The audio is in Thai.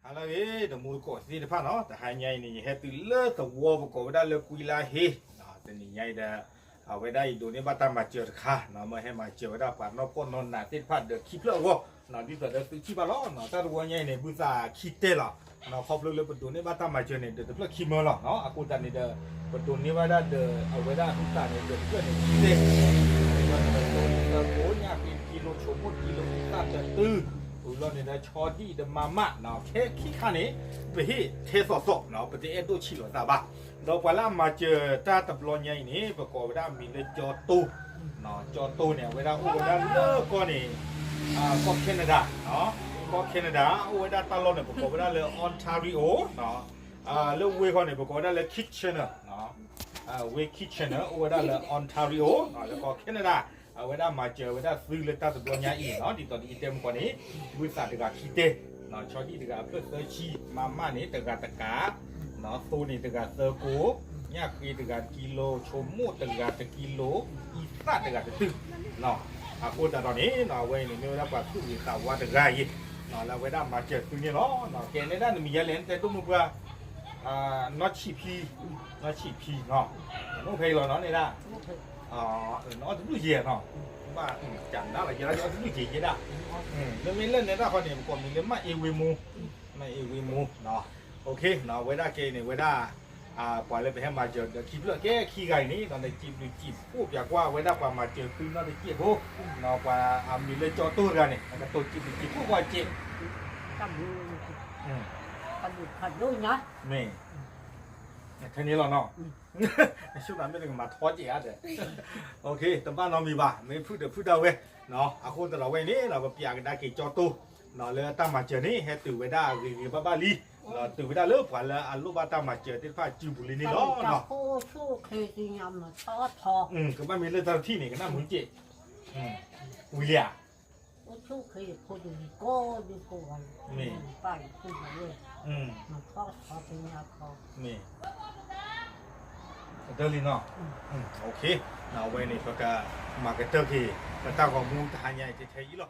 ala e de mu ko si de pa no ta ha nyai ni he tu le to wo ko da le kui la he na te ni nyai da a we da i do ni ba ta ma che kha na ma he ma che da pa no po no na te pa de ki plo wo na di da tu chi ba lo na ta wo nyai ni bu sa ki te la na khop lo le pa do ni ba ta ma che ni de plo ki mo lo no a ko ta ni de pa do ni ba da de a we da tu ta ni de plo ni ki te da ko nya ki lo cho mo ki lo ta de tuเราเนี่ยชอที่เดมาม่าเนาะแค่ขี้ข้านี้ไปที่เทสสอบเนาะไปที่เอ็ดดูชิลตาบ้าเราพอละมาเจอตาตบลอนใหญ่นี่ประกอบไปได้มีเลยจอตูเนาะจอตูเนี่ยเวลาอุดาเลิกก็นี่ก็แคนาดาเนาะก็แคนาดาอุดาตลอดเนี่ยประกอบไปได้เลยออนทาริโอเนาะเรื่องเวก็เนี่ยประกอบได้เลยคิทเชนเนอร์เนาะเวคิทเชนเนอร์อุดาเลยออนทาริโอเนาะแล้วก็แคนาดาเวลามาเจอเวลาซื้อเลยตาตบลอนใหญ่เนาะที่ตอนนี้เต็มกว่านี้บริษัทเด็กคิดเต้เนาะชอที่เด็กเพื่อเซอร์ชีมาม่านี่เด็กตะกาเนาะโซนี่เด็กเซอร์โก้เนี่ยคือเด็กกิโลชมมูเด็กตะกิโลอีสัตเด็กตะตึกเนาะคนแต่ตอนนี้เนาะเว้ยนี่ไม่ได้ว่าสู้อีสาวว่าเด็กไรเนาะแล้วเวลามาเจอตัวนี้เนาะแกในด้านมีเยอะเลยแต่ตุ้มมือน็อตชีพีเนาะน้องเพลย์เนาะนี่นะnó cũng gì nó mà chẳng đó là gì đó nó cũng gì vậy đó nó mới lên này đó con này còn mình đến mà yêu mu nó ok nó với đa kia này với đa quả lên phải hem mà chờ kịp lợi cái khi gầy ní nó này chìm phút giờ qua với đa quả mà chờ khi nó để chìm vô nó quả mình lên cho tôi ra này nó tôi chìm phút qua chìmขัดด้วยนะ นี่แค่นี้เราเนาะช่วงนั้นไม่ได้มาทอดเยอะเลยโอเคแต่บ้านเรามีบ้าไม่พูดเดี๋ยวพูดเอาเว้ยเนาะอาคนแต่เราเว้ยนี่เราแบบอยากได้กี่จอตู้เนาะเลยตั้งมาเจอนี่ให้ตื่นไว้ได้วีบ้าลีเราตื่นไว้ได้เลิกผ่านแล้วอันลูกบ้านตั้งมาเจอที่ฟ้าจิบุรีนี่เนาะเนาะโอ้สู้เคยกินยำเนาะทอดทอก็บ้านมีเรื่องตามที่นี่ก็น่าเหมือนเจ๊วิเลียโอ้สู้เคยพูดดีก็ดีกว่านี่ไปพูดเลยมันทอดเป็นยาคอนี่เดลิเนาะโอเคเอาไว้นี่ปากกามาเก็ตเตอร์ที่ก็ตั้งข้อมูลทางใหญ่จะใช้ยี่หรอ